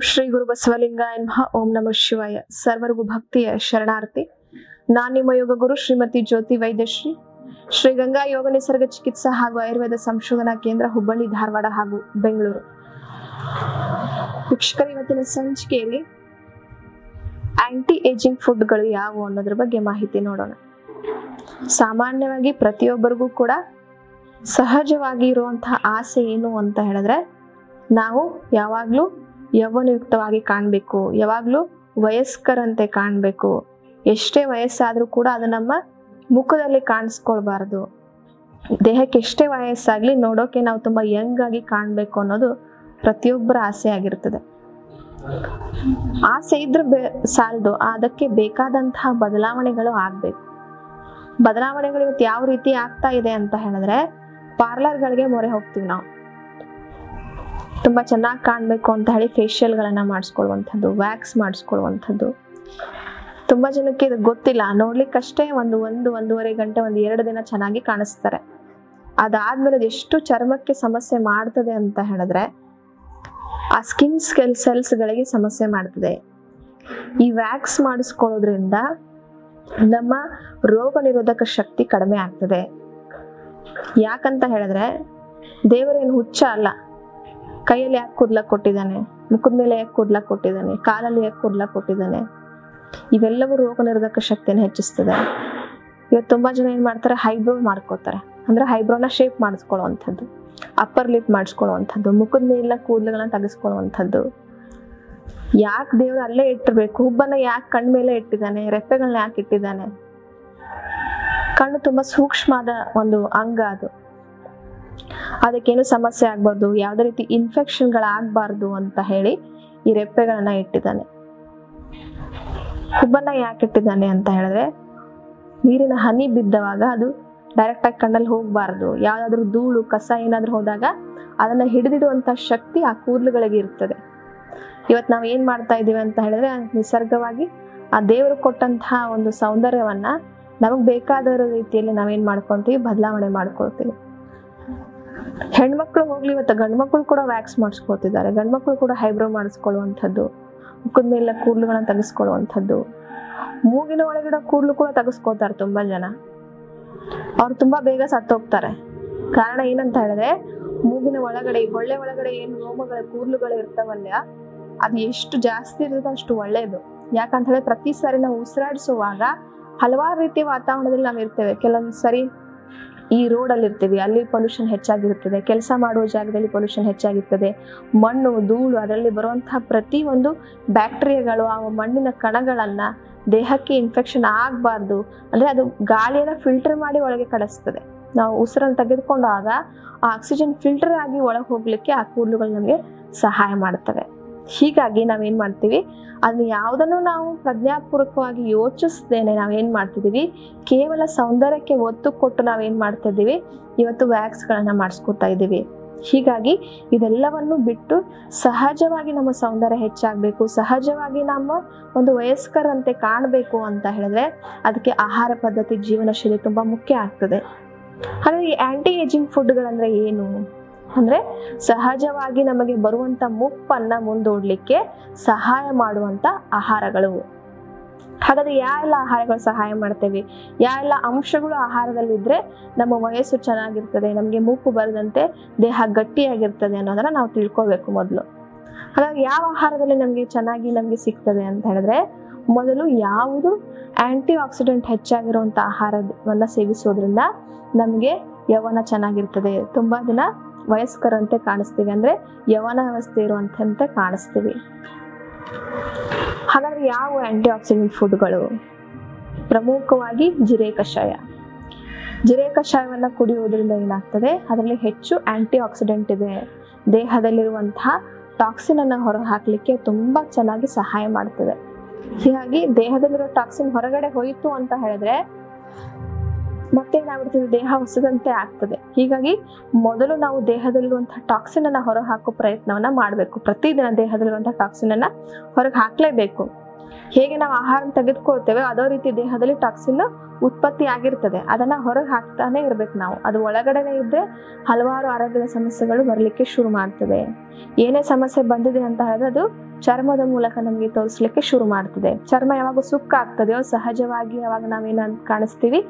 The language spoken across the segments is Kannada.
ಶ್ರೀ ಗುರು ಬಸವಲಿಂಗಾಯ ನಮಃ. ಓಂ ನಮಃ ಶಿವಾಯ. ಸರ್ವರಿಗೂ ಭಕ್ತಿಯ ಶರಣಾರ್ಥಿ. ನಾನು ನಿಮ್ಮ ಯೋಗ ಗುರು ಶ್ರೀಮತಿ ಜ್ಯೋತಿ ವೈದ್ಯಶ್ರೀ, ಶ್ರೀ ಗಂಗಾ ಯೋಗ ನಿಸರ್ಗ ಚಿಕಿತ್ಸಾ ಹಾಗೂ ಆಯುರ್ವೇದ ಸಂಶೋಧನಾ ಕೇಂದ್ರ, ಹುಬ್ಬಳ್ಳಿ, ಧಾರವಾಡ ಹಾಗೂ ಬೆಂಗಳೂರು. ವೀಕ್ಷಕರ, ಇವತ್ತಿನ ಸಂಚಿಕೆಯಲ್ಲಿ ಆಂಟಿ ಏಜಿಂಗ್ ಫುಡ್ಗಳು ಯಾವುವು ಅನ್ನೋದ್ರ ಬಗ್ಗೆ ಮಾಹಿತಿ ನೋಡೋಣ. ಸಾಮಾನ್ಯವಾಗಿ ಪ್ರತಿಯೊಬ್ಬರಿಗೂ ಕೂಡ ಸಹಜವಾಗಿ ಇರುವಂತಹ ಆಸೆ ಏನು ಅಂತ ಹೇಳಿದ್ರೆ, ನಾವು ಯಾವಾಗಲೂ ಯೌವನಯುಕ್ತವಾಗಿ ಕಾಣಬೇಕು, ಯಾವಾಗಲೂ ವಯಸ್ಕರಂತೆ ಕಾಣಬೇಕು. ಎಷ್ಟೇ ವಯಸ್ಸಾದರೂ ಕೂಡ ಅದು ನಮ್ಮ ಮುಖದಲ್ಲಿ ಕಾಣಿಸ್ಕೊಳ್ಬಾರ್ದು. ದೇಹಕ್ಕೆ ಎಷ್ಟೇ ವಯಸ್ಸಾಗಲಿ ನೋಡೋಕೆ ನಾವು ತುಂಬ ಯಂಗ್ ಆಗಿ ಕಾಣಬೇಕು ಅನ್ನೋದು ಪ್ರತಿಯೊಬ್ಬರ ಆಸೆ ಆಗಿರ್ತದೆ. ಆಸೆ ಇದ್ರೆ ಸಾಲದು, ಅದಕ್ಕೆ ಬೇಕಾದಂತಹ ಬದಲಾವಣೆಗಳು ಆಗಬೇಕು. ಬದಲಾವಣೆಗಳು ಇವತ್ತು ಯಾವ ರೀತಿ ಆಗ್ತಾ ಇದೆ ಅಂತ ಹೇಳಿದ್ರೆ, ಪಾರ್ಲರ್ಗಳಿಗೆ ಮೊರೆ ಹೋಗ್ತೀವಿ. ನಾವು ತುಂಬಾ ಚೆನ್ನಾಗಿ ಕಾಣಬೇಕು ಅಂತ ಹೇಳಿ ಫೇಶಿಯಲ್ಗಳನ್ನ ಮಾಡಿಸ್ಕೊಳ್ಳುವಂಥದ್ದು, ವ್ಯಾಕ್ಸ್ ಮಾಡಿಸ್ಕೊಳ್ಳುವಂಥದ್ದು. ತುಂಬಾ ಜನಕ್ಕೆ ಇದು ಗೊತ್ತಿಲ್ಲ. ನೋಡ್ಲಿಕ್ಕಷ್ಟೇ ಒಂದೂವರೆ ಗಂಟೆ, 2 ದಿನ ಚೆನ್ನಾಗಿ ಕಾಣಿಸ್ತಾರೆ. ಅದಾದ್ಮೇಲೆ ಎಷ್ಟು ಚರ್ಮಕ್ಕೆ ಸಮಸ್ಯೆ ಮಾಡ್ತದೆ ಅಂತ ಹೇಳಿದ್ರೆ, ಆ ಸ್ಕಿನ್ ಸೆಲ್ಸ್ಗಳಿಗೆ ಸಮಸ್ಯೆ ಮಾಡ್ತದೆ. ಈ ವ್ಯಾಕ್ಸ್ ಮಾಡಿಸ್ಕೊಳ್ಳೋದ್ರಿಂದ ನಮ್ಮ ರೋಗ ನಿರೋಧಕ ಶಕ್ತಿ ಕಡಿಮೆ ಆಗ್ತದೆ. ಯಾಕಂತ ಹೇಳಿದ್ರೆ, ದೇವರೇನು ಹುಚ್ಚ ಅಲ್ಲ. ಕೈಯಲ್ಲಿ ಯಾಕೆ ಕೂದಲ ಕೊಟ್ಟಿದ್ದಾನೆ, ಮುಖದ ಮೇಲೆ ಯಾಕೆ ಕೂದಲ ಕೊಟ್ಟಿದ್ದಾನೆ, ಕಾಲಲ್ಲಿ ಯಾಕೆ ಕೂದಲ ಕೊಟ್ಟಿದ್ದಾನೆ, ಇವೆಲ್ಲವೂ ರೋಗ ನಿರೋಧಕ ಶಕ್ತಿಯನ್ನು ಹೆಚ್ಚಿಸ್ತದೆ. ಇವತ್ತು ತುಂಬಾ ಜನ ಏನ್ ಮಾಡ್ತಾರೆ, ಹೈಬ್ರೋ ಮಾಡ್ಕೋತಾರೆ. ಅಂದ್ರೆ ಹೈಬ್ರೋನ ಶೇಪ್ ಮಾಡಿಸ್ಕೊಳ್ಳುವಂಥದ್ದು, ಅಪ್ಪರ್ ಲಿಪ್ ಮಾಡಿಸ್ಕೊಳ್ಳುವಂಥದ್ದು, ಮುಖದ ಮೇಲಿನ ಕೂದಲುಗಳನ್ನ ತೆಗೆಸ್ಕೊಳ್ಳುವಂಥದ್ದು. ಯಾಕೆ ದೇವ್ರು ಅಲ್ಲೇ ಇಟ್ಟಿರ್ಬೇಕು? ಹುಬ್ಬನ್ನ ಯಾಕೆ ಕಣ್ಣು ಮೇಲೆ ಇಟ್ಟಿದ್ದಾನೆ, ರೆಪ್ಪೆಗಳನ್ನ ಯಾಕೆ ಇಟ್ಟಿದ್ದಾನೆ? ಕಣ್ಣು ತುಂಬಾ ಸೂಕ್ಷ್ಮವಾದ ಒಂದು ಅಂಗ ಅದು. ಅದಕ್ಕೇನು ಸಮಸ್ಯೆ ಆಗ್ಬಾರ್ದು, ಯಾವುದೇ ರೀತಿ ಇನ್ಫೆಕ್ಷನ್ಗಳಾಗಬಾರ್ದು ಅಂತ ಹೇಳಿ ಈ ರೆಪ್ಪೆಗಳನ್ನ ಇಟ್ಟಿದ್ದಾನೆ. ಹುಬ್ಬನ್ನ ಯಾಕೆ ಇಟ್ಟಿದ್ದಾನೆ ಅಂತ ಹೇಳಿದ್ರೆ, ನೀರಿನ ಹನಿ ಬಿದ್ದವಾಗ ಅದು ಡೈರೆಕ್ಟ್ ಆಗಿ ಕಣ್ಣಲ್ಲಿ ಹೋಗ್ಬಾರ್ದು. ಯಾವ್ದಾದ್ರು ಧೂಳು ಕಸ ಏನಾದ್ರು ಹೋದಾಗ ಅದನ್ನ ಹಿಡಿದಿಡುವಂತ ಶಕ್ತಿ ಆ ಕೂದಲುಗಳಿಗೆ ಇರ್ತದೆ. ಇವತ್ತು ನಾವು ಏನ್ ಮಾಡ್ತಾ ಇದೀವಿ ಅಂತ ಹೇಳಿದ್ರೆ, ನಿಸರ್ಗವಾಗಿ ಆ ದೇವರು ಕೊಟ್ಟಂತಹ ಒಂದು ಸೌಂದರ್ಯವನ್ನ ನಮಗ್ ಬೇಕಾದ ರೀತಿಯಲ್ಲಿ ನಾವೇನ್ ಮಾಡ್ಕೊಂತೀವಿ, ಬದಲಾವಣೆ ಮಾಡ್ಕೊಳ್ತೀವಿ. ಹೆಣ್ಮಕ್ಳು ಹೋಗ್ಲಿ, ಇವತ್ತು ಗಂಡ್ಮಕ್ಳು ಕೂಡ ವ್ಯಾಕ್ಸ್ ಮಾಡಿಸ್ಕೊಳ್ತಿದ್ದಾರೆ. ಗಂಡ್ಮಕ್ಳು ಕೂಡ ಹೈಬ್ರೋ ಮಾಡಿಸ್ಕೊಳ್ಳುವಂಥದ್ದು, ಮುಖದ ಮೇಲೆ ಕೂದಲುಗಳನ್ನ ತೆಗೆಸ್ಕೊಳ್ಳುವಂಥದ್ದು, ಮೂಗಿನ ಒಳಗಡೆ ಕೂದಲು ಕೂಡ ತೆಗೆಸ್ಕೊಳ್ತಾರೆ ತುಂಬಾ ಜನ. ಅವ್ರು ತುಂಬಾ ಬೇಗ ಸತ್ತೋಗ್ತಾರೆ. ಕಾರಣ ಏನಂತ ಹೇಳಿದ್ರೆ, ಮೂಗಿನ ಒಳಗಡೆ, ಹೊಳ್ಳೆ ಒಳಗಡೆ ಏನು ರೋಮಗಳ ಕೂದಲುಗಳು ಇರ್ತಾವಲ್ಲ, ಅದು ಎಷ್ಟು ಜಾಸ್ತಿ ಇರ್ತದೆ ಅಷ್ಟು ಒಳ್ಳೇದು. ಯಾಕಂತ ಹೇಳಿದ್ರೆ, ಪ್ರತಿ ಸಾರಿ ನಾವು ಉಸಿರಾಡಿಸುವಾಗ ಹಲವಾರು ರೀತಿಯ ವಾತಾವರಣದಲ್ಲಿ ನಾವು ಇರ್ತೇವೆ. ಕೆಲವೊಂದು ಸರಿ ಈ ರೋಡಲ್ಲಿ ಇರ್ತೀವಿ, ಅಲ್ಲಿ ಪೊಲ್ಯೂಷನ್ ಹೆಚ್ಚಾಗಿರ್ತದೆ. ಕೆಲಸ ಮಾಡುವ ಜಾಗದಲ್ಲಿ ಪೊಲ್ಯೂಷನ್ ಹೆಚ್ಚಾಗಿರ್ತದೆ. ಮಣ್ಣು, ಧೂಳು, ಅದರಲ್ಲಿ ಬರುವಂತಹ ಪ್ರತಿ ಒಂದು ಬ್ಯಾಕ್ಟೀರಿಯಾಗಳು ಆ ಮಣ್ಣಿನ ಕಣಗಳನ್ನ ದೇಹಕ್ಕೆ ಇನ್ಫೆಕ್ಷನ್ ಆಗಬಾರ್ದು ಅಂದ್ರೆ ಅದು ಗಾಳಿಯನ್ನ ಫಿಲ್ಟರ್ ಮಾಡಿ ಒಳಗೆ ಕಳಿಸ್ತದೆ. ನಾವು ಉಸಿರನ್ನು ತೆಗೆದುಕೊಂಡಾಗ ಆ ಆಕ್ಸಿಜನ್ ಫಿಲ್ಟರ್ ಆಗಿ ಒಳಗೆ ಹೋಗ್ಲಿಕ್ಕೆ ಆ ಕೂದಲುಗಳು ನಮಗೆ ಸಹಾಯ ಮಾಡ್ತವೆ. ಹೀಗಾಗಿ ನಾವೇನ್ ಮಾಡ್ತೀವಿ, ಅದನ್ನ ಯಾವುದನ್ನು ನಾವು ಪ್ರಜ್ಞಾಪೂರ್ವಕವಾಗಿ ಯೋಚಿಸ್ದೇನೆ ನಾವೇನ್ ಮಾಡ್ತಿದೀವಿ, ಕೇವಲ ಸೌಂದರ್ಯಕ್ಕೆ ಒತ್ತು ಕೊಟ್ಟು ನಾವೇನ್ ಮಾಡ್ತಾ ಇದೀವಿ, ಇವತ್ತು ವ್ಯಾಕ್ಸ್ ಗಳನ್ನ ಮಾಡಿಸ್ಕೊತಾ ಇದೀವಿ. ಹೀಗಾಗಿ ಇದೆಲ್ಲವನ್ನು ಬಿಟ್ಟು ಸಹಜವಾಗಿ ನಮ್ಮ ಸೌಂದರ್ಯ ಹೆಚ್ಚಾಗಬೇಕು, ಸಹಜವಾಗಿ ನಮ್ಮ ಒಂದು ವಯಸ್ಕರಂತೆ ಕಾಣಬೇಕು ಅಂತ ಹೇಳಿದ್ರೆ, ಅದಕ್ಕೆ ಆಹಾರ ಪದ್ಧತಿ, ಜೀವನ ಶೈಲಿ ತುಂಬಾ ಮುಖ್ಯ ಆಗ್ತದೆ. ಹಾಗಾಗಿ ಈ ಆಂಟಿ ಏಜಿಂಗ್ ಫುಡ್ಗಳಂದ್ರೆ ಏನು ಅಂದ್ರೆ, ಸಹಜವಾಗಿ ನಮಗೆ ಬರುವಂತ ಮುಪ್ಪನ್ನ ಮುಂದೂಡ್ಲಿಕ್ಕೆ ಸಹಾಯ ಮಾಡುವಂತ ಆಹಾರಗಳು. ಹಾಗಾದ್ರೆ ಯಾವೆಲ್ಲ ಆಹಾರಗಳು ಸಹಾಯ ಮಾಡ್ತೇವೆ, ಯಾವೆಲ್ಲ ಅಂಶಗಳು ಆಹಾರದಲ್ಲಿ ಇದ್ರೆ ನಮ್ಮ ವಯಸ್ಸು ಚೆನ್ನಾಗಿರ್ತದೆ, ನಮಗೆ ಮುಪ್ಪು ಬರದಂತೆ ದೇಹ ಗಟ್ಟಿಯಾಗಿರ್ತದೆ ಅನ್ನೋದನ್ನ ನಾವು ತಿಳ್ಕೊಳ್ಬೇಕು ಮೊದಲು. ಹಾಗಾಗಿ ಯಾವ ಆಹಾರದಲ್ಲಿ ನಮಗೆ ಸಿಗ್ತದೆ ಅಂತ ಹೇಳಿದ್ರೆ, ಮೊದಲು ಯಾವುದು ಆಂಟಿ ಆಕ್ಸಿಡೆಂಟ್ ಹೆಚ್ಚಾಗಿರುವಂತ ಆಹಾರವನ್ನ ಸೇವಿಸೋದ್ರಿಂದ ನಮಗೆ ಯೌವನ ಚೆನ್ನಾಗಿರ್ತದೆ, ತುಂಬಾ ದಿನ ವಯಸ್ಕರಂತೆ ಕಾಣಿಸ್ತೀವಿ, ಅಂದ್ರೆ ಯೌವನ ವ್ಯವಸ್ಥೆ ಇರುವಂತೆ ಕಾಣಿಸ್ತೀವಿ. ಹಾಗಾದ್ರೆ ಯಾವ ಆಂಟಿ ಆಕ್ಸಿಡೆಂಟ್ ಫುಡ್ಗಳು? ಪ್ರಮುಖವಾಗಿ ಜಿರೆ ಕಷಾಯ. ಜಿರೆ ಕಷಾಯವನ್ನ ಕುಡಿಯುವುದರಿಂದ ಏನಾಗ್ತದೆ, ಅದರಲ್ಲಿ ಹೆಚ್ಚು ಆಂಟಿ ಆಕ್ಸಿಡೆಂಟ್ ಇದೆ. ದೇಹದಲ್ಲಿರುವಂತಹ ಟಾಕ್ಸಿನ್ ಅನ್ನ ಹೊರ ಹಾಕ್ಲಿಕ್ಕೆ ತುಂಬಾ ಚೆನ್ನಾಗಿ ಸಹಾಯ ಮಾಡ್ತದೆ. ಹೀಗಾಗಿ ದೇಹದಲ್ಲಿರೋ ಟಾಕ್ಸಿನ್ ಹೊರಗಡೆ ಹೋಯಿತು ಅಂತ ಹೇಳಿದ್ರೆ ಮತ್ತೇನಾಗ್ಬಿಡ್ತದೆ, ದೇಹ ಹೊಸದಂತೆ ಆಗ್ತದೆ. ಹೀಗಾಗಿ ಮೊದಲು ನಾವು ದೇಹದಲ್ಲಿರುವಂತಹ ಟಾಕ್ಸಿನ್ ಅನ್ನ ಹೊರ ಹಾಕೋ ಪ್ರಯತ್ನವನ್ನ ಮಾಡಬೇಕು. ಪ್ರತಿದಿನ ದೇಹದಲ್ಲಿರುವಂತಹ ಟಾಕ್ಸಿನ್ ಅನ್ನ ಹೊರಗೆ ಹಾಕ್ಲೇಬೇಕು. ಹೇಗೆ ನಾವು ಆಹಾರ ತೆಗೆದುಕೊಳ್ತೇವೆ ಅದೇ ರೀತಿ ದೇಹದಲ್ಲಿ ಟಾಕ್ಸಿನ್ ಉತ್ಪತ್ತಿ ಆಗಿರ್ತದೆ. ಅದನ್ನ ಹೊರಗೆ ಹಾಕ್ತಾನೆ ಇರ್ಬೇಕು ನಾವು. ಅದು ಒಳಗಡೆನೆ ಇದ್ರೆ ಹಲವಾರು ಆರೋಗ್ಯದ ಸಮಸ್ಯೆಗಳು ಬರಲಿಕ್ಕೆ ಶುರು ಮಾಡ್ತದೆ. ಏನೇ ಸಮಸ್ಯೆ ಬಂದಿದೆ ಅಂತ ಹೇಳಿದ್ರೆ ಅದು ಚರ್ಮದ ಮೂಲಕ ನಮಗೆ ತೋರಿಸ್ಲಿಕ್ಕೆ ಶುರು ಮಾಡ್ತದೆ. ಚರ್ಮ ಯಾವಾಗ ಸುಕ್ಕ ಆಗ್ತದೆಯೋ ಸಹಜವಾಗಿ ಯಾವಾಗ ನಾವೇನ ಕಾಣಿಸ್ತೀವಿ,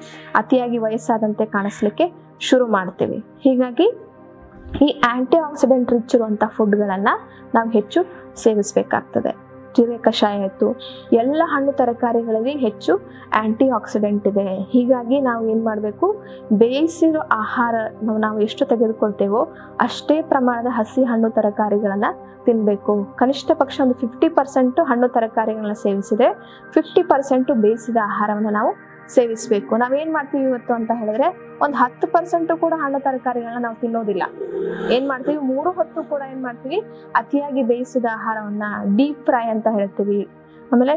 ಅತಿಯಾಗಿ ವಯಸ್ಸಾದಂತೆ ಕಾಣಿಸ್ಲಿಕ್ಕೆ ಶುರು ಮಾಡ್ತೀವಿ. ಹೀಗಾಗಿ ಈ ಆಂಟಿ ಆಕ್ಸಿಡೆಂಟ್ ರಿಚ್ ಇರುವಂಥ ಫುಡ್ಗಳನ್ನು ನಾವು ಹೆಚ್ಚು ಸೇವಿಸಬೇಕಾಗ್ತದೆ. ಜೀರೆ ಕಷಾಯ ಆಯಿತು, ಎಲ್ಲ ಹಣ್ಣು ತರಕಾರಿಗಳಲ್ಲಿ ಹೆಚ್ಚು ಆಂಟಿ ಆಕ್ಸಿಡೆಂಟ್ ಇದೆ. ಹೀಗಾಗಿ ನಾವು ಏನು ಮಾಡಬೇಕು, ಬೇಯಿಸಿರೋ ಆಹಾರ ನಾವು ಎಷ್ಟು ತೆಗೆದುಕೊಳ್ತೇವೋ ಅಷ್ಟೇ ಪ್ರಮಾಣದ ಹಸಿ ಹಣ್ಣು ತರಕಾರಿಗಳನ್ನು ತಿನ್ನಬೇಕು. ಕನಿಷ್ಠ ಪಕ್ಷ ಒಂದು 50% ಹಣ್ಣು ತರಕಾರಿಗಳನ್ನ ಸೇವಿಸಿದೆ, 50% ಬೇಯಿಸಿದ ಆಹಾರವನ್ನು ನಾವು ಸೇವಿಸಬೇಕು. ನಾವೇನು ಮಾಡ್ತೀವಿ ಇವತ್ತು ಅಂತ ಹೇಳಿದ್ರೆ ಒಂದು 10% ಕೂಡ ಹಣ್ಣು ತರಕಾರಿಗಳನ್ನ ನಾವು ತಿನ್ನೋದಿಲ್ಲ. ಏನು ಮಾಡ್ತೀವಿ, 3 ಹೊತ್ತು ಕೂಡ ಏನು ಮಾಡ್ತೀವಿ, ಅತಿಯಾಗಿ ಬೇಯಿಸಿದ ಆಹಾರವನ್ನ ಡೀಪ್ ಫ್ರೈ ಅಂತ ಹೇಳ್ತೀವಿ. ಆಮೇಲೆ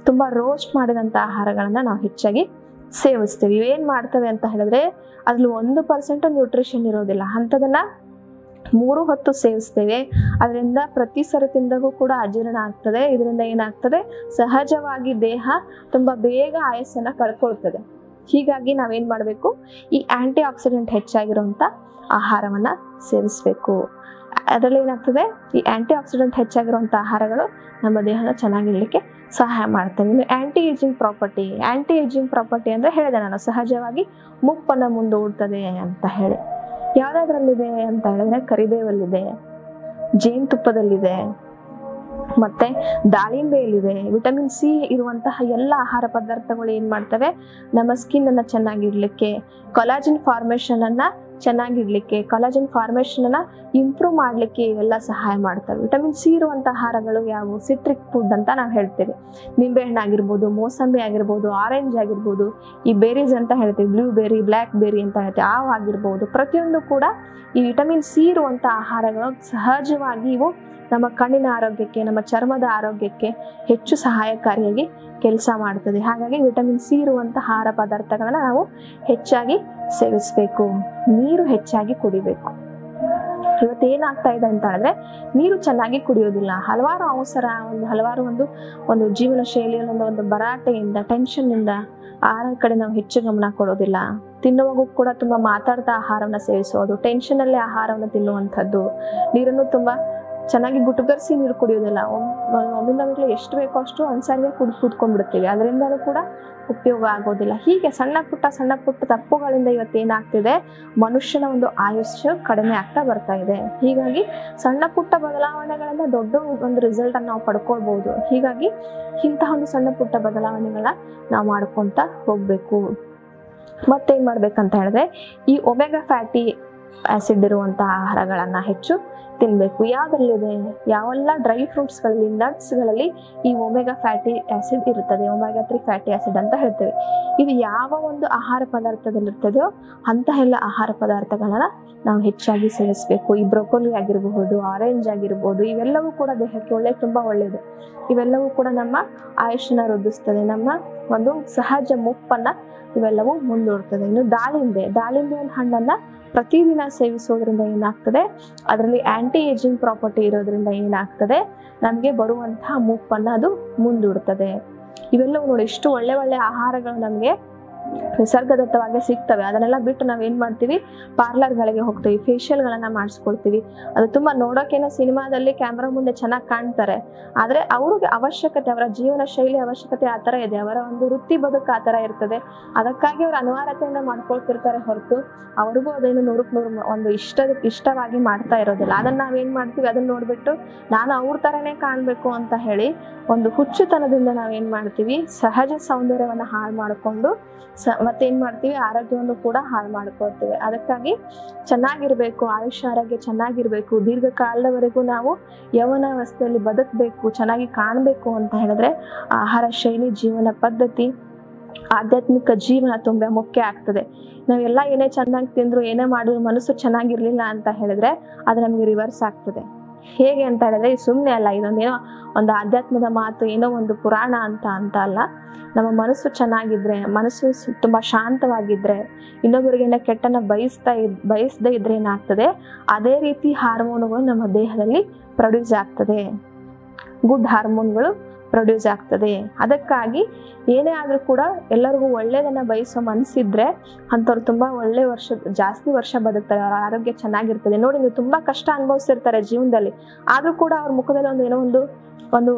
ತುಂಬ ರೋಸ್ಟ್ ಮಾಡಿದಂಥ ಆಹಾರಗಳನ್ನ ನಾವು ಹೆಚ್ಚಾಗಿ ಸೇವಿಸ್ತೀವಿ. ಇವೇನು ಮಾಡ್ತವೆ ಅಂತ ಹೇಳಿದ್ರೆ ಅದ್ರಲ್ಲಿ 1% ನ್ಯೂಟ್ರಿಷನ್ ಇರೋದಿಲ್ಲ. ಅಂಥದನ್ನ 3 ಹೊತ್ತು ಸೇವಿಸ್ತೇವೆ. ಅದರಿಂದ ಪ್ರತಿ ಸರಿ ತಿಂದಾಗೂ ಕೂಡ ಅಜೀರ್ಣ ಆಗ್ತದೆ. ಇದರಿಂದ ಏನಾಗ್ತದೆ, ಸಹಜವಾಗಿ ದೇಹ ತುಂಬ ಬೇಗ ಆಯಸ್ಸನ್ನು ಕಳ್ಕೊಳ್ತದೆ. ಹೀಗಾಗಿ ನಾವೇನು ಮಾಡಬೇಕು, ಈ ಆಂಟಿ ಆಕ್ಸಿಡೆಂಟ್ ಹೆಚ್ಚಾಗಿರುವಂಥ ಆಹಾರವನ್ನು ಸೇವಿಸಬೇಕು. ಅದರಲ್ಲಿ ಏನಾಗ್ತದೆ, ಈ ಆಂಟಿ ಆಕ್ಸಿಡೆಂಟ್ ಹೆಚ್ಚಾಗಿರುವಂಥ ಆಹಾರಗಳು ನಮ್ಮ ದೇಹನ ಚೆನ್ನಾಗಿರ್ಲಿಕ್ಕೆ ಸಹಾಯ ಮಾಡ್ತವೆ. ಇನ್ನು ಆಂಟಿ ಏಜಿಂಗ್ ಪ್ರಾಪರ್ಟಿ ಅಂದರೆ ಹೇಳಿದೆ ನಾನು, ಸಹಜವಾಗಿ ಮುಪ್ಪನ್ನು ಮುಂದೂಡ್ತದೆ ಅಂತ ಹೇಳಿ. ಯಾವುದಾದ್ರಲ್ಲಿದೆ ಅಂತ ಹೇಳಿದ್ರೆ ಕರಿಬೇವಲ್ಲಿದೆ, ಜೇನುತುಪ್ಪದಲ್ಲಿದೆ, ಮತ್ತೆ ದಾಳಿಂಬೆಯಲ್ಲಿದೆ. ವಿಟಮಿನ್ ಸಿ ಇರುವಂತಹ ಎಲ್ಲ ಆಹಾರ ಪದಾರ್ಥಗಳು ಏನು ಮಾಡ್ತವೆ, ನಮ್ಮ ಸ್ಕಿನ್ ಅನ್ನ ಚೆನ್ನಾಗಿಡ್ಲಿಕ್ಕೆ, ಕೊಲಾಜಿನ್ ಫಾರ್ಮೇಷನ್ ಅನ್ನ ಚೆನ್ನಾಗಿಡ್ಲಿಕ್ಕೆ, ಕೊಲಾಜಿನ್ ಫಾರ್ಮೇಷನ್ ಅನ್ನ ಇಂಪ್ರೂವ್ ಮಾಡಲಿಕ್ಕೆ ಇವೆಲ್ಲ ಸಹಾಯ ಮಾಡ್ತವೆ. ವಿಟಮಿನ್ ಸಿ ಇರುವಂಥ ಆಹಾರಗಳು ಯಾವುವು, ಸಿಟ್ರಿಕ್ ಫುಡ್ ಅಂತ ನಾವು ಹೇಳ್ತೇವೆ. ನಿಂಬೆಹಣ್ಣು ಆಗಿರ್ಬೋದು, ಮೋಸಂಬಿ ಆಗಿರ್ಬೋದು, ಆರೆಂಜ್ ಆಗಿರ್ಬೋದು, ಈ ಬೇರೀಸ್ ಅಂತ ಹೇಳ್ತೀವಿ, ಬ್ಲೂಬೆರಿ, ಬ್ಲ್ಯಾಕ್ ಬೆರಿ ಅಂತ ಹೇಳ್ತೀವಿ, ಅವು ಆಗಿರ್ಬೋದು. ಪ್ರತಿಯೊಂದು ಕೂಡ ಈ ವಿಟಮಿನ್ ಸಿ ಇರುವಂಥ ಆಹಾರಗಳು ಸಹಜವಾಗಿ ಇವು ನಮ್ಮ ಕಣ್ಣಿನ ಆರೋಗ್ಯಕ್ಕೆ, ನಮ್ಮ ಚರ್ಮದ ಆರೋಗ್ಯಕ್ಕೆ ಹೆಚ್ಚು ಸಹಾಯಕಾರಿಯಾಗಿ ಕೆಲಸ ಮಾಡ್ತದೆ. ಹಾಗಾಗಿ ವಿಟಮಿನ್ ಸಿ ಇರುವಂಥ ಆಹಾರ ಪದಾರ್ಥಗಳನ್ನ ನಾವು ಹೆಚ್ಚಾಗಿ ಸೇವಿಸಬೇಕು. ನೀರು ಹೆಚ್ಚಾಗಿ ಕುಡಿಬೇಕು. ಇವತ್ತೇನಾಗ್ತಾ ಇದೆ ಅಂತ ಹೇಳಿದ್ರೆ ನೀರು ಚೆನ್ನಾಗಿ ಕುಡಿಯೋದಿಲ್ಲ. ಹಲವಾರು ಅವಸರ, ಹಲವಾರು ಒಂದು ಜೀವನ ಶೈಲಿಯಲ್ಲಿ ಒಂದು ಭರಾಟೆಯಿಂದ, ಟೆನ್ಷನ್ನಿಂದ ಆಹಾರ ಕಡೆ ನಾವು ಹೆಚ್ಚು ಗಮನ ಕೊಡೋದಿಲ್ಲ. ತಿನ್ನುವಾಗೂ ಕೂಡ ತುಂಬ ಮಾತಾಡ್ತಾ ಆಹಾರವನ್ನು ಸೇವಿಸೋದು, ಟೆನ್ಷನಲ್ಲೇ ಆಹಾರವನ್ನು ತಿನ್ನುವಂಥದ್ದು, ನೀರನ್ನು ತುಂಬ ಚೆನ್ನಾಗಿ ಗುಟುಗರಿಸಿ ನೀರು ಕುಡಿಯೋದಿಲ್ಲ. ಒಮ್ಮಿಂದಾಗಲೇ ಎಷ್ಟು ಬೇಕೋ ಅಷ್ಟು ಒಂದ್ಸಾರಿಗೆ ಕೂತ್ಕೊಂಡ್ಬಿಡ್ತೀವಿ. ಅದರಿಂದಲೂ ಕೂಡ ಉಪಯೋಗ ಆಗೋದಿಲ್ಲ. ಹೀಗೆ ಸಣ್ಣ ಪುಟ್ಟ ತಪ್ಪುಗಳಿಂದ ಇವತ್ತೇನಾಗ್ತಿದೆ, ಮನುಷ್ಯನ ಒಂದು ಆಯುಷ್ಯ ಕಡಿಮೆ ಆಗ್ತಾ ಬರ್ತಾ ಇದೆ. ಹೀಗಾಗಿ ಸಣ್ಣ ಪುಟ್ಟ ಬದಲಾವಣೆಗಳಿಂದ ದೊಡ್ಡ ಒಂದು ರಿಸಲ್ಟ್ ಅನ್ನು ನಾವು ಪಡ್ಕೊಳ್ಬಹುದು. ಹೀಗಾಗಿ ಇಂತಹ ಒಂದು ಸಣ್ಣ ಪುಟ್ಟ ಬದಲಾವಣೆಗಳನ್ನ ನಾವು ಮಾಡ್ಕೊತ ಹೋಗ್ಬೇಕು. ಮತ್ತೇನ್ ಮಾಡ್ಬೇಕಂತ ಹೇಳಿದ್ರೆ ಈ ಒಮೆಗಾ ಫ್ಯಾಟಿ ಆಸಿಡ್ ಇರುವಂತ ಆಹಾರಗಳನ್ನ ಹೆಚ್ಚು ತಿನ್ಬೇಕು. ಯಾವ್ದ್ರಲ್ಲಿದೆ, ಯಾವೆಲ್ಲ ಡ್ರೈ ಫ್ರೂಟ್ಸ್ಗಳಲ್ಲಿ, ನಟ್ಸ್ಗಳಲ್ಲಿ ಈ ಒಮೆಗಾ ಫ್ಯಾಟಿ ಆಸಿಡ್ ಇರ್ತದೆ, ಒಮೆಗಾ 3 ಫ್ಯಾಟಿ ಆಸಿಡ್ ಅಂತ ಹೇಳ್ತೇವೆ. ಇದು ಯಾವ ಒಂದು ಆಹಾರ ಪದಾರ್ಥದಲ್ಲಿ ಇರ್ತದೆಯೋ ಅಂತಹ ಎಲ್ಲ ಆಹಾರ ಪದಾರ್ಥಗಳನ್ನ ನಾವು ಹೆಚ್ಚಾಗಿ ಸೇವಿಸಬೇಕು. ಈ ಬ್ರೊಕೊಲಿ ಆಗಿರಬಹುದು, ಆರೆಂಜ್ ಆಗಿರ್ಬೋದು, ಇವೆಲ್ಲವೂ ಕೂಡ ದೇಹಕ್ಕೆ ತುಂಬಾ ಒಳ್ಳೆಯದು. ಇವೆಲ್ಲವೂ ಕೂಡ ನಮ್ಮ ಆಯುಷ್ಯನ ವೃದ್ಧಿಸ್ತದೆ, ನಮ್ಮ ಒಂದು ಸಹಜ ಮುಪ್ಪನ್ನ ಇವೆಲ್ಲವೂ ಮುಂದೂಡ್ತದೆ. ಇನ್ನು ದಾಳಿಂಬೆ ಹಣ್ಣನ್ನ ಪ್ರತಿದಿನ ಸೇವಿಸೋದ್ರಿಂದ ಏನಾಗ್ತದೆ, ಅದರಲ್ಲಿ ಆಂಟಿ ಏಜಿಂಗ್ ಪ್ರಾಪರ್ಟಿ ಇರೋದ್ರಿಂದ ಏನಾಗ್ತದೆ, ನಮಗೆ ಬರುವಂತಹ ಮುಪ್ಪನ್ನ ಅದು ಮುಂದೂಡ್ತದೆ. ಇವೆಲ್ಲವೂ ನೋಡಿ, ಇಷ್ಟು ಒಳ್ಳೆ ಆಹಾರಗಳು ನಮಗೆ ನಿಸರ್ಗದತ್ತವಾಗಿ ಸಿಗ್ತವೆ. ಅದನ್ನೆಲ್ಲ ಬಿಟ್ಟು ನಾವೇನ್ ಮಾಡ್ತೀವಿ, ಪಾರ್ಲರ್ಗಳಿಗೆ ಹೋಗ್ತೀವಿ, ಫೇಶಿಯಲ್ಗಳನ್ನ ಮಾಡಿಸ್ಕೊಳ್ತೀವಿ. ಅದು ತುಂಬಾ ನೋಡೋಕೇನೋ ಸಿನಿಮಾದಲ್ಲಿ ಕ್ಯಾಮ್ರಾ ಮುಂದೆ ಚೆನ್ನಾಗಿ ಕಾಣ್ತಾರೆ, ಆದ್ರೆ ಅವ್ರಿಗೆ ಅವಶ್ಯಕತೆ, ಅವರ ಜೀವನ ಶೈಲಿ ಅವಶ್ಯಕತೆ ಆ ಥರ ಇದೆ, ಅವರ ಒಂದು ವೃತ್ತಿ ಬದುಕು ಆ ಥರ ಇರ್ತದೆ. ಅದಕ್ಕಾಗಿ ಅವ್ರು ಅನಿವಾರ್ಯತೆಯಿಂದ ಮಾಡ್ಕೊಳ್ತಿರ್ತಾರೆ ಹೊರತು ಅವ್ರಿಗೂ ಅದೇನು 100ಕ್ಕೆ 100 ಒಂದು ಇಷ್ಟವಾಗಿ ಮಾಡ್ತಾ ಇರೋದಿಲ್ಲ. ಅದನ್ನ ನಾವೇನ್ ಮಾಡ್ತೀವಿ, ಅದನ್ನ ನೋಡ್ಬಿಟ್ಟು ನಾನು ಅವ್ರ ಥರನೇ ಕಾಣ್ಬೇಕು ಅಂತ ಹೇಳಿ ಒಂದು ಹುಚ್ಚುತನದಿಂದ ನಾವೇನ್ ಮಾಡ್ತೀವಿ, ಸಹಜ ಸೌಂದರ್ಯವನ್ನ ಹಾಳು ಮಾಡಿಕೊಂಡು ಮತ್ತೇನ್ ಮಾಡ್ತೀವಿ, ಆರೋಗ್ಯವನ್ನು ಕೂಡ ಹಾಳು ಮಾಡ್ಕೊಳ್ತೀವಿ. ಅದಕ್ಕಾಗಿ ಚೆನ್ನಾಗಿರ್ಬೇಕು, ಆಯುಷ್ಯ ಆರೋಗ್ಯ ಚೆನ್ನಾಗಿರ್ಬೇಕು, ದೀರ್ಘಕಾಲದವರೆಗೂ ನಾವು ಯೌವನಾವಸ್ಥೆಯಲ್ಲಿ ಬದುಕಬೇಕು, ಚೆನ್ನಾಗಿ ಕಾಣಬೇಕು ಅಂತ ಹೇಳಿದ್ರೆ ಆಹಾರ ಶೈಲಿ, ಜೀವನ ಪದ್ಧತಿ, ಆಧ್ಯಾತ್ಮಿಕ ಜೀವನ ತುಂಬಾ ಮುಖ್ಯ ಆಗ್ತದೆ. ನಾವೆಲ್ಲ ಏನೇ ಚೆನ್ನಾಗಿ ತಿಂದ್ರು, ಏನೇ ಮಾಡಿದ್ರು ಮನಸ್ಸು ಚೆನ್ನಾಗಿರ್ಲಿಲ್ಲ ಅಂತ ಹೇಳಿದ್ರೆ ಅದು ನಮಗೆ ರಿವರ್ಸ್ ಆಗ್ತದೆ. ಹೇಗೆ ಅಂತ ಹೇಳಿದ್ರೆ ಸುಮ್ಮನೆ ಅಲ್ಲ, ಇದೊಂದೇನೋ ಒಂದು ಆಧ್ಯಾತ್ಮದ ಮಾತು, ಏನೋ ಒಂದು ಪುರಾಣ ಅಂತ ಅಲ್ಲ. ನಮ್ಮ ಮನಸ್ಸು ಚೆನ್ನಾಗಿದ್ರೆ, ಮನಸ್ಸು ತುಂಬಾ ಶಾಂತವಾಗಿದ್ರೆ, ಇನ್ನೊಬ್ಬರಿಗೇನ ಕೆಟ್ಟನ್ನ ಬಯಸದೇ ಇದ್ರೆ ಏನಾಗ್ತದೆ, ಅದೇ ರೀತಿ ಹಾರ್ಮೋನುಗಳು ನಮ್ಮ ದೇಹದಲ್ಲಿ ಪ್ರೊಡ್ಯೂಸ್ ಆಗ್ತದೆ. ಗುಡ್ ಹಾರ್ಮೋನ್ಗಳು ಪ್ರೊಡ್ಯೂಸ್ ಆಗ್ತದೆ. ಅದಕ್ಕಾಗಿ ಏನೇ ಆದರೂ ಕೂಡ ಎಲ್ಲರಿಗೂ ಒಳ್ಳೇದನ್ನು ಬಯಸೋ ಮನಸ್ಸಿದ್ರೆ ಅಂಥವ್ರು ತುಂಬ ಜಾಸ್ತಿ ವರ್ಷ ಬದುಕ್ತಾರೆ. ಅವ್ರ ಆರೋಗ್ಯ ಚೆನ್ನಾಗಿರ್ತದೆ. ನೋಡಿ, ನೀವು ತುಂಬ ಕಷ್ಟ ಅನುಭವಿಸಿರ್ತಾರೆ ಜೀವನದಲ್ಲಿ, ಆದರೂ ಕೂಡ ಅವ್ರ ಮುಖದಲ್ಲಿ ಒಂದು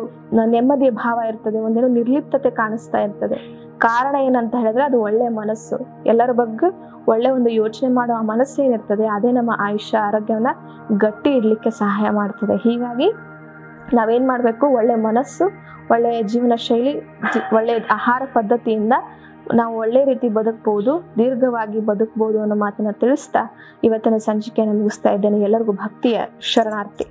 ನೆಮ್ಮದಿಯ ಭಾವ ಇರ್ತದೆ, ಒಂದೇನೋ ನಿರ್ಲಿಪ್ತತೆ ಕಾಣಿಸ್ತಾ ಇರ್ತದೆ. ಕಾರಣ ಏನಂತ ಹೇಳಿದ್ರೆ ಅದು ಒಳ್ಳೆ ಮನಸ್ಸು. ಎಲ್ಲರ ಬಗ್ಗೆ ಒಳ್ಳೆ ಒಂದು ಯೋಚನೆ ಮಾಡೋ ಆ ಮನಸ್ಸು ಏನಿರ್ತದೆ ಅದೇ ನಮ್ಮ ಆಯುಷ್ಯ ಆರೋಗ್ಯವನ್ನ ಗಟ್ಟಿ ಇಡ್ಲಿಕ್ಕೆ ಸಹಾಯ ಮಾಡ್ತದೆ. ಹೀಗಾಗಿ ನಾವೇನ್ ಮಾಡಬೇಕು, ಒಳ್ಳೆ ಮನಸ್ಸು, ಒಳ್ಳೆಯ ಜೀವನ ಶೈಲಿ, ಒಳ್ಳೆಯ ಆಹಾರ ಪದ್ಧತಿಯಿಂದ ನಾವು ಒಳ್ಳೆ ರೀತಿ ಬದುಕಬಹುದು, ದೀರ್ಘವಾಗಿ ಬದುಕಬಹುದು ಅನ್ನೋ ಮಾತನ್ನ ತಿಳಿಸ್ತಾ ಇವತ್ತಿನ ಸಂಚಿಕೆಯನ್ನು ಮುಗಿಸ್ತಾ ಇದ್ದೇನೆ. ಎಲ್ಲರಿಗೂ ಭಕ್ತಿಯ ಶರಣಾರ್ಥಿ.